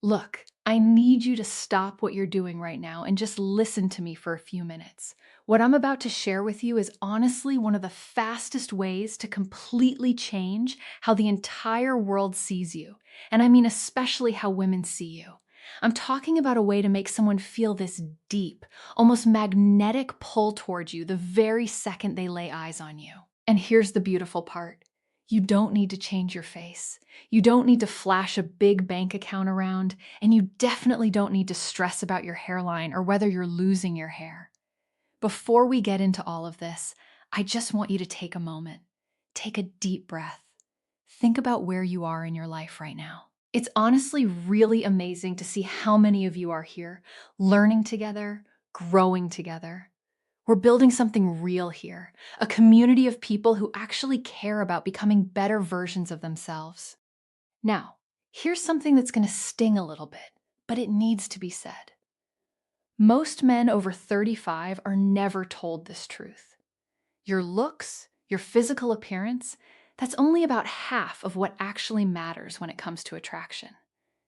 Look, I need you to stop what you're doing right now and just listen to me for a few minutes. What I'm about to share with you is honestly one of the fastest ways to completely change how the entire world sees you. And I mean, especially how women see you. I'm talking about a way to make someone feel this deep, almost magnetic pull towards you the very second they lay eyes on you. And here's the beautiful part. You don't need to change your face. You don't need to flash a big bank account around, and you definitely don't need to stress about your hairline or whether you're losing your hair. Before we get into all of this, I just want you to take a moment. Take a deep breath. Think about where you are in your life right now. It's honestly really amazing to see how many of you are here, learning together, growing together. We're building something real here, a community of people who actually care about becoming better versions of themselves. Now, here's something that's going to sting a little bit, but it needs to be said. Most men over 35 are never told this truth. Your looks, your physical appearance, that's only about half of what actually matters when it comes to attraction.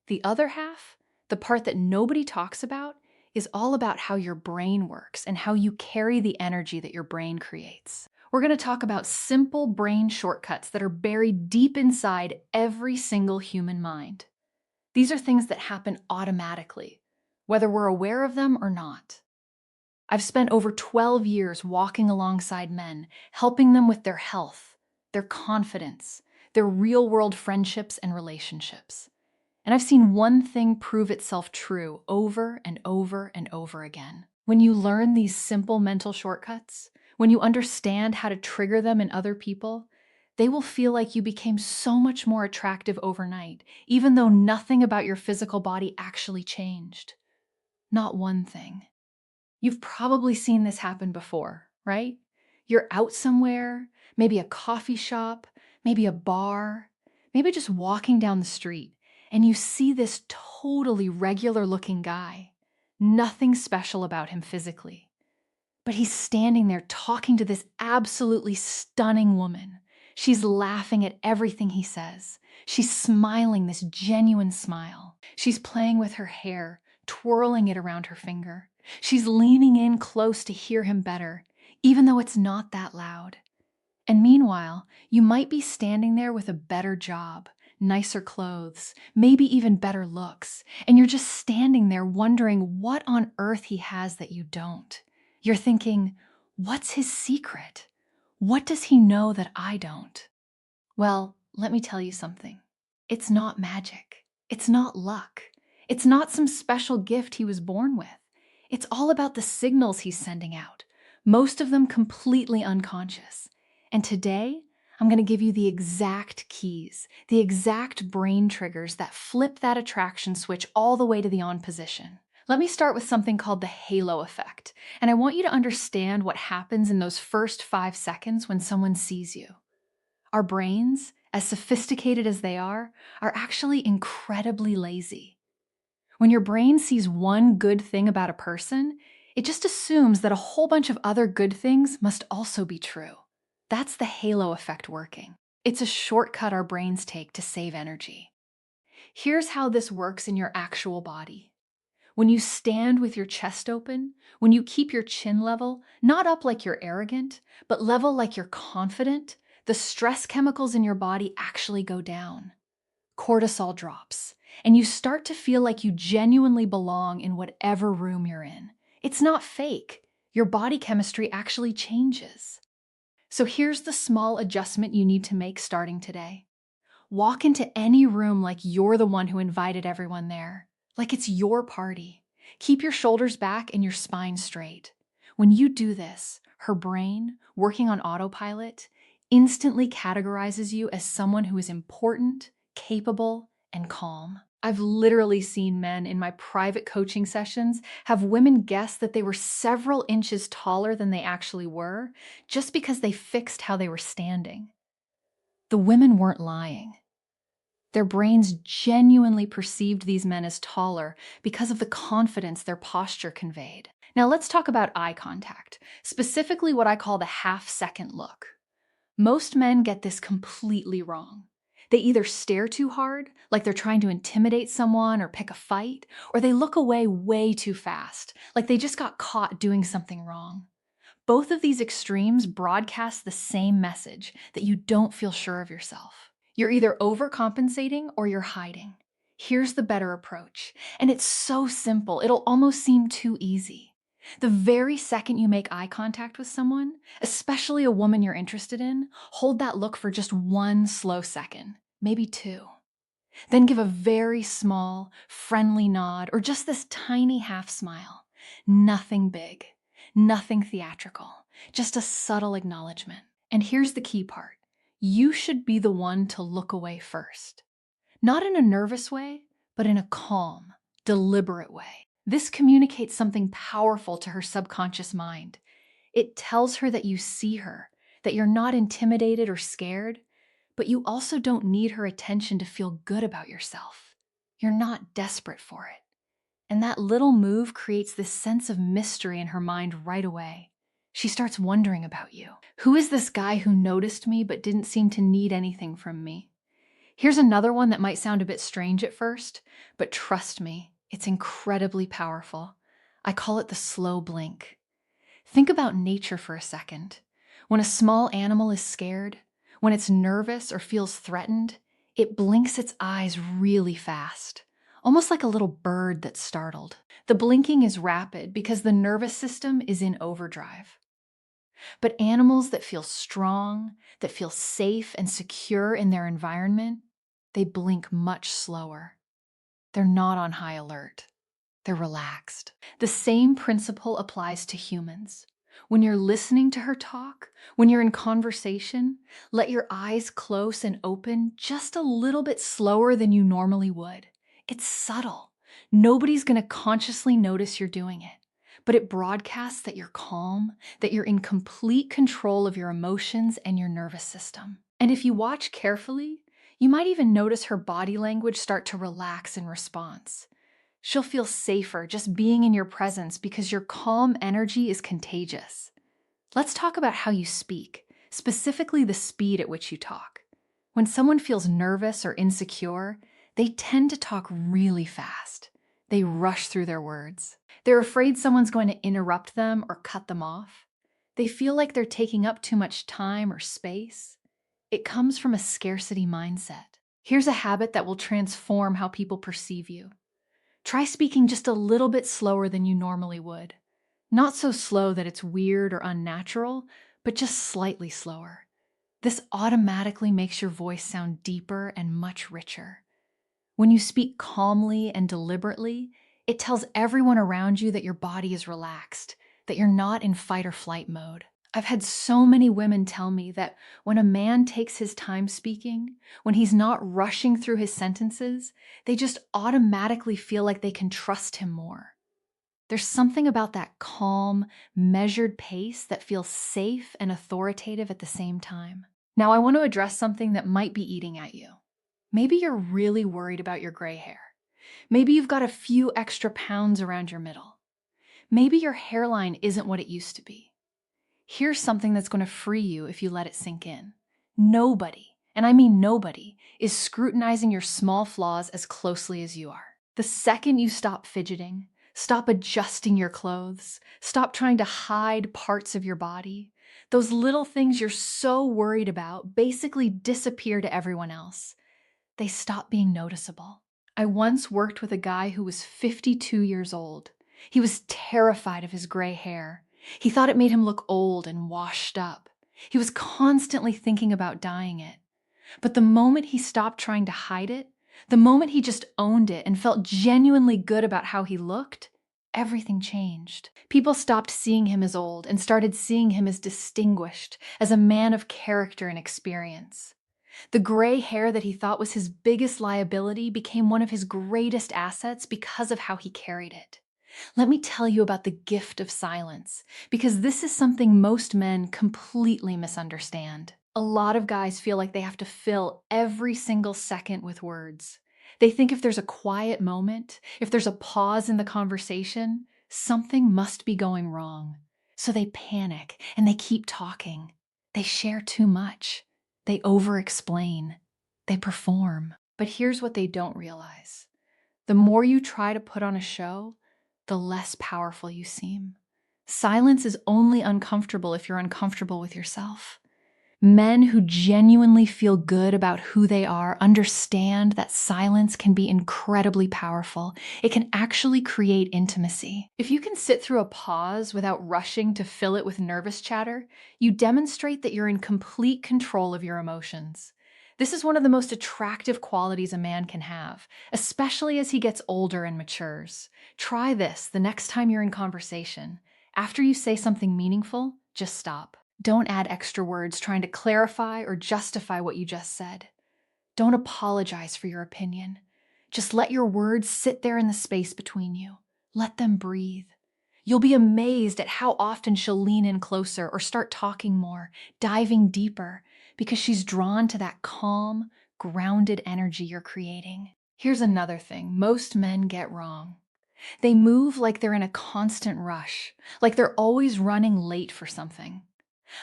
The other half, the part that nobody talks about, is all about how your brain works and how you carry the energy that your brain creates. We're going to talk about simple brain shortcuts that are buried deep inside every single human mind. These are things that happen automatically, whether we're aware of them or not. I've spent over 12 years walking alongside men, helping them with their health, their confidence, their real-world friendships and relationships. And I've seen one thing prove itself true over and over and over again. When you learn these simple mental shortcuts, when you understand how to trigger them in other people, they will feel like you became so much more attractive overnight, even though nothing about your physical body actually changed. Not one thing. You've probably seen this happen before, right? You're out somewhere, maybe a coffee shop, maybe a bar, maybe just walking down the street, and you see this totally regular-looking guy. Nothing special about him physically. But he's standing there talking to this absolutely stunning woman. She's laughing at everything he says. She's smiling this genuine smile. She's playing with her hair, twirling it around her finger. She's leaning in close to hear him better, even though it's not that loud. And meanwhile, you might be standing there with a better job, nicer clothes, maybe even better looks, and you're just standing there wondering what on earth he has that you don't. You're thinking, what's his secret? What does he know that I don't? Well, let me tell you something. It's not magic. It's not luck. It's not some special gift he was born with. It's all about the signals he's sending out, most of them completely unconscious. And today, I'm going to give you the exact keys, the exact brain triggers that flip that attraction switch all the way to the on position. Let me start with something called the halo effect, and I want you to understand what happens in those first 5 seconds when someone sees you. Our brains, as sophisticated as they are actually incredibly lazy. When your brain sees one good thing about a person, it just assumes that a whole bunch of other good things must also be true. That's the halo effect working. It's a shortcut our brains take to save energy. Here's how this works in your actual body. When you stand with your chest open, when you keep your chin level, not up like you're arrogant, but level like you're confident, the stress chemicals in your body actually go down. Cortisol drops, and you start to feel like you genuinely belong in whatever room you're in. It's not fake. Your body chemistry actually changes. So here's the small adjustment you need to make starting today. Walk into any room like you're the one who invited everyone there, like it's your party. Keep your shoulders back and your spine straight. When you do this, her brain, working on autopilot, instantly categorizes you as someone who is important, capable, and calm. I've literally seen men in my private coaching sessions have women guess that they were several inches taller than they actually were, just because they fixed how they were standing. The women weren't lying. Their brains genuinely perceived these men as taller because of the confidence their posture conveyed. Now let's talk about eye contact, specifically what I call the half-second look. Most men get this completely wrong. They either stare too hard, like they're trying to intimidate someone or pick a fight, or they look away way too fast, like they just got caught doing something wrong. Both of these extremes broadcast the same message that you don't feel sure of yourself. You're either overcompensating or you're hiding. Here's the better approach, and it's so simple, it'll almost seem too easy. The very second you make eye contact with someone, especially a woman you're interested in, hold that look for just one slow second, maybe two. Then give a very small, friendly nod or just this tiny half smile. Nothing big, nothing theatrical, just a subtle acknowledgement. And here's the key part. You should be the one to look away first. Not in a nervous way, but in a calm, deliberate way. This communicates something powerful to her subconscious mind. It tells her that you see her, that you're not intimidated or scared, but you also don't need her attention to feel good about yourself. You're not desperate for it. And that little move creates this sense of mystery in her mind right away. She starts wondering about you. Who is this guy who noticed me but didn't seem to need anything from me? Here's another one that might sound a bit strange at first, but trust me, it's incredibly powerful. I call it the slow blink. Think about nature for a second. When a small animal is scared, when it's nervous or feels threatened, it blinks its eyes really fast, almost like a little bird that's startled. The blinking is rapid because the nervous system is in overdrive. But animals that feel strong, that feel safe and secure in their environment, they blink much slower. They're not on high alert. They're relaxed. The same principle applies to humans. When you're listening to her talk, when you're in conversation, let your eyes close and open just a little bit slower than you normally would. It's subtle. Nobody's going to consciously notice you're doing it, but it broadcasts that you're calm, that you're in complete control of your emotions and your nervous system. And if you watch carefully, you might even notice her body language start to relax in response. She'll feel safer just being in your presence because your calm energy is contagious. Let's talk about how you speak, specifically the speed at which you talk. When someone feels nervous or insecure, they tend to talk really fast. They rush through their words. They're afraid someone's going to interrupt them or cut them off. They feel like they're taking up too much time or space. It comes from a scarcity mindset. Here's a habit that will transform how people perceive you. Try speaking just a little bit slower than you normally would. Not so slow that it's weird or unnatural, but just slightly slower. This automatically makes your voice sound deeper and much richer. When you speak calmly and deliberately, it tells everyone around you that your body is relaxed, that you're not in fight or flight mode. I've had so many women tell me that when a man takes his time speaking, when he's not rushing through his sentences, they just automatically feel like they can trust him more. There's something about that calm, measured pace that feels safe and authoritative at the same time. Now, I want to address something that might be eating at you. Maybe you're really worried about your gray hair. Maybe you've got a few extra pounds around your middle. Maybe your hairline isn't what it used to be. Here's something that's going to free you if you let it sink in. Nobody, and I mean nobody, is scrutinizing your small flaws as closely as you are. The second you stop fidgeting, stop adjusting your clothes, stop trying to hide parts of your body, those little things you're so worried about basically disappear to everyone else. They stop being noticeable. I once worked with a guy who was 52 years old. He was terrified of his gray hair. He thought it made him look old and washed up. He was constantly thinking about dyeing it. But the moment he stopped trying to hide it, the moment he just owned it and felt genuinely good about how he looked, everything changed. People stopped seeing him as old and started seeing him as distinguished, as a man of character and experience. The gray hair that he thought was his biggest liability became one of his greatest assets because of how he carried it. Let me tell you about the gift of silence, because this is something most men completely misunderstand. A lot of guys feel like they have to fill every single second with words. They think if there's a quiet moment, if there's a pause in the conversation, something must be going wrong. So they panic and they keep talking. They share too much. They over-explain. They perform. But here's what they don't realize. The more you try to put on a show, the less powerful you seem. Silence is only uncomfortable if you're uncomfortable with yourself. Men who genuinely feel good about who they are understand that silence can be incredibly powerful. It can actually create intimacy. If you can sit through a pause without rushing to fill it with nervous chatter, you demonstrate that you're in complete control of your emotions. This is one of the most attractive qualities a man can have, especially as he gets older and matures. Try this the next time you're in conversation. After you say something meaningful, just stop. Don't add extra words trying to clarify or justify what you just said. Don't apologize for your opinion. Just let your words sit there in the space between you. Let them breathe. You'll be amazed at how often she'll lean in closer or start talking more, diving deeper, because she's drawn to that calm, grounded energy you're creating. Here's another thing most men get wrong. They move like they're in a constant rush, like they're always running late for something.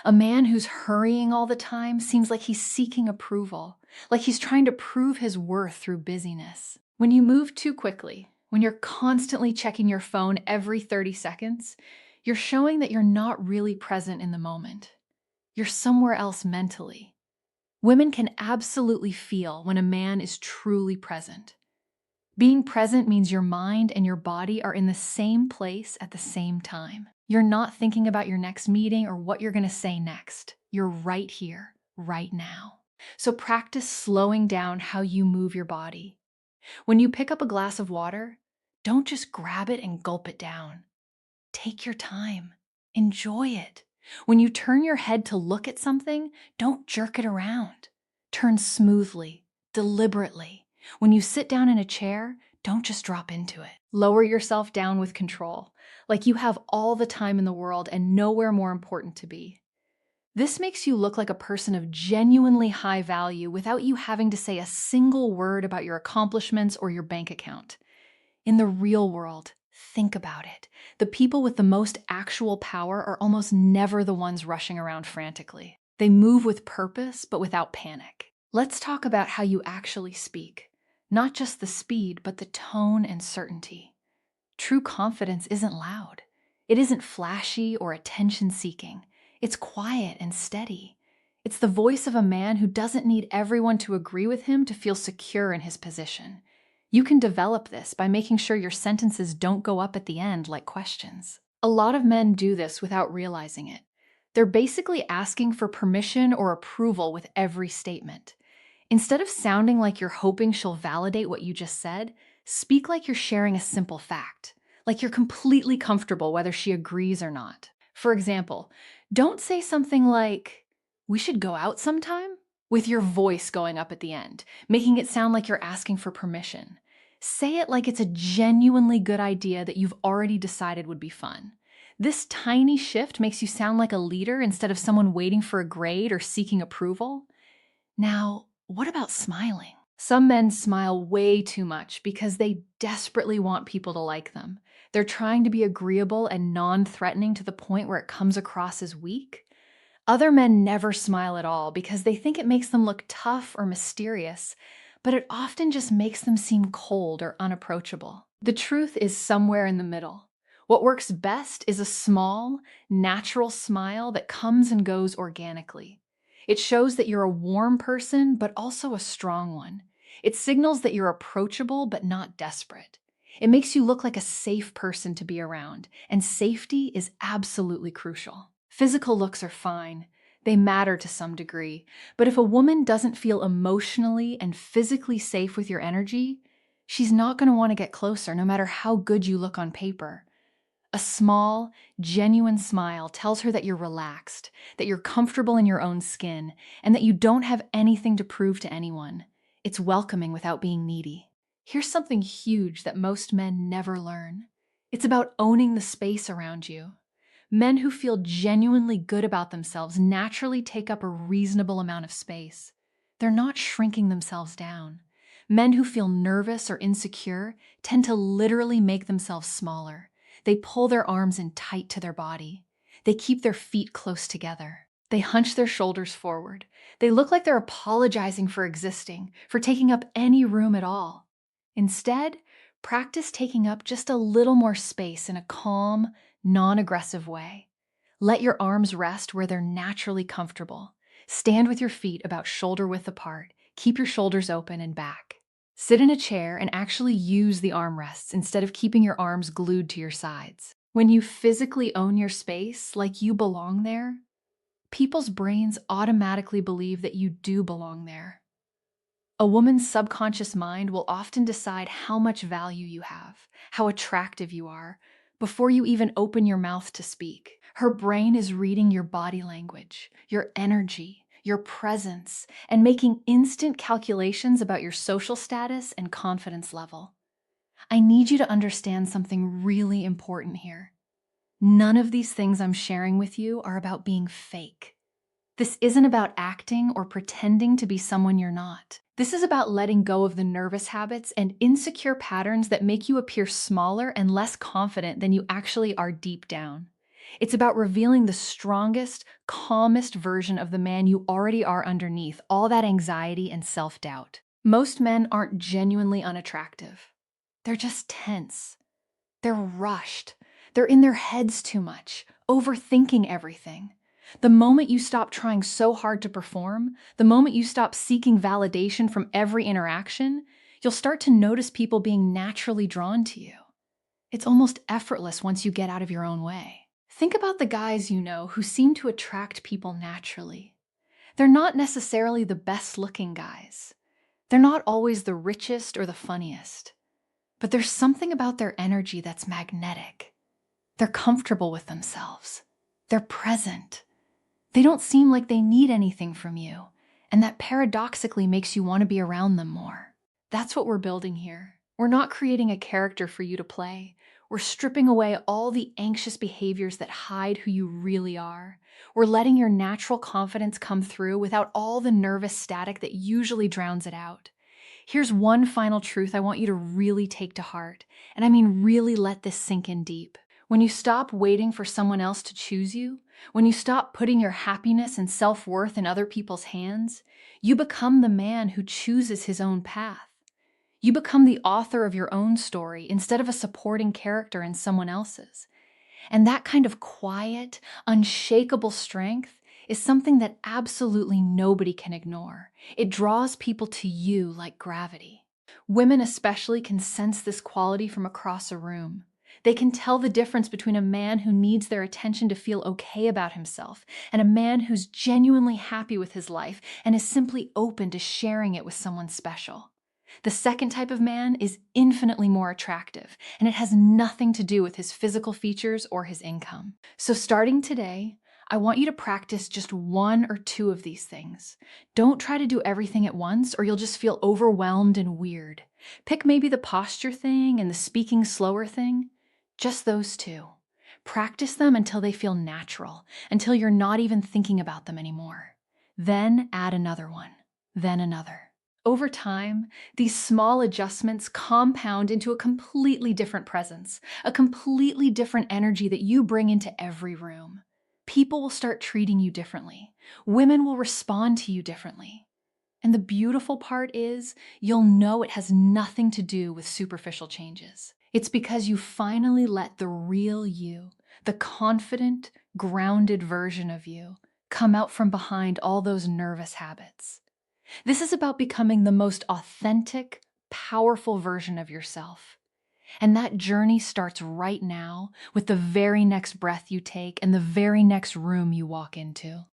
A man who's hurrying all the time seems like he's seeking approval, like he's trying to prove his worth through busyness. When you move too quickly, when you're constantly checking your phone every 30 seconds, you're showing that you're not really present in the moment. You're somewhere else mentally. Women can absolutely feel when a man is truly present. Being present means your mind and your body are in the same place at the same time. You're not thinking about your next meeting or what you're going to say next. You're right here, right now. So practice slowing down how you move your body. When you pick up a glass of water, don't just grab it and gulp it down. Take your time. Enjoy it. When you turn your head to look at something, don't jerk it around. Turn smoothly, deliberately. When you sit down in a chair, don't just drop into it. Lower yourself down with control, like you have all the time in the world and nowhere more important to be. This makes you look like a person of genuinely high value without you having to say a single word about your accomplishments or your bank account. In the real world, think about it. The people with the most actual power are almost never the ones rushing around frantically. They move with purpose, but without panic. Let's talk about how you actually speak. Not just the speed, but the tone and certainty. True confidence isn't loud. It isn't flashy or attention-seeking. It's quiet and steady. It's the voice of a man who doesn't need everyone to agree with him to feel secure in his position. You can develop this by making sure your sentences don't go up at the end like questions. A lot of men do this without realizing it. They're basically asking for permission or approval with every statement. Instead of sounding like you're hoping she'll validate what you just said, speak like you're sharing a simple fact, like you're completely comfortable whether she agrees or not. For example, don't say something like, "We should go out sometime," with your voice going up at the end, making it sound like you're asking for permission. Say it like it's a genuinely good idea that you've already decided would be fun. This tiny shift makes you sound like a leader instead of someone waiting for a grade or seeking approval. Now, what about smiling? Some men smile way too much because they desperately want people to like them. They're trying to be agreeable and non-threatening to the point where it comes across as weak. Other men never smile at all because they think it makes them look tough or mysterious, but it often just makes them seem cold or unapproachable. The truth is somewhere in the middle. What works best is a small, natural smile that comes and goes organically. It shows that you're a warm person, but also a strong one. It signals that you're approachable, but not desperate. It makes you look like a safe person to be around, and safety is absolutely crucial. Physical looks are fine. They matter to some degree, but if a woman doesn't feel emotionally and physically safe with your energy, she's not going to want to get closer no matter how good you look on paper. A small, genuine smile tells her that you're relaxed, that you're comfortable in your own skin, and that you don't have anything to prove to anyone. It's welcoming without being needy. Here's something huge that most men never learn. It's about owning the space around you. Men who feel genuinely good about themselves naturally take up a reasonable amount of space. They're not shrinking themselves down. Men who feel nervous or insecure tend to literally make themselves smaller. They pull their arms in tight to their body. They keep their feet close together. They hunch their shoulders forward. They look like they're apologizing for existing, for taking up any room at all. Instead, practice taking up just a little more space in a calm, non-aggressive way. Let your arms rest where they're naturally comfortable. Stand with your feet about shoulder width apart. Keep your shoulders open and back. Sit in a chair and actually use the armrests instead of keeping your arms glued to your sides. When you physically own your space, like you belong there, people's brains automatically believe that you do belong there. A woman's subconscious mind will often decide how much value you have, how attractive you are, before you even open your mouth to speak. Her brain is reading your body language, your energy, your presence, and making instant calculations about your social status and confidence level. I need you to understand something really important here. None of these things I'm sharing with you are about being fake. This isn't about acting or pretending to be someone you're not. This is about letting go of the nervous habits and insecure patterns that make you appear smaller and less confident than you actually are deep down. It's about revealing the strongest, calmest version of the man you already are underneath all that anxiety and self-doubt. Most men aren't genuinely unattractive. They're just tense. They're rushed. They're in their heads too much, overthinking everything. The moment you stop trying so hard to perform, the moment you stop seeking validation from every interaction, you'll start to notice people being naturally drawn to you. It's almost effortless once you get out of your own way. Think about the guys you know who seem to attract people naturally. They're not necessarily the best-looking guys. They're not always the richest or the funniest. But there's something about their energy that's magnetic. They're comfortable with themselves. They're present. They don't seem like they need anything from you, and that paradoxically makes you want to be around them more. That's what we're building here. We're not creating a character for you to play. We're stripping away all the anxious behaviors that hide who you really are. We're letting your natural confidence come through without all the nervous static that usually drowns it out. Here's one final truth I want you to really take to heart, and I mean really let this sink in deep. When you stop waiting for someone else to choose you, when you stop putting your happiness and self-worth in other people's hands, you become the man who chooses his own path. You become the author of your own story instead of a supporting character in someone else's. And that kind of quiet, unshakable strength is something that absolutely nobody can ignore. It draws people to you like gravity. Women especially can sense this quality from across a room. They can tell the difference between a man who needs their attention to feel okay about himself and a man who's genuinely happy with his life and is simply open to sharing it with someone special. The second type of man is infinitely more attractive, and it has nothing to do with his physical features or his income. So starting today, I want you to practice just one or two of these things. Don't try to do everything at once or you'll just feel overwhelmed and weird. Pick maybe the posture thing and the speaking slower thing. Just those two. Practice them until they feel natural, until you're not even thinking about them anymore. Then add another one, then another. Over time, these small adjustments compound into a completely different presence, a completely different energy that you bring into every room. People will start treating you differently. Women will respond to you differently. And the beautiful part is, you'll know it has nothing to do with superficial changes. It's because you finally let the real you, the confident, grounded version of you, come out from behind all those nervous habits. This is about becoming the most authentic, powerful version of yourself. And that journey starts right now with the very next breath you take and the very next room you walk into.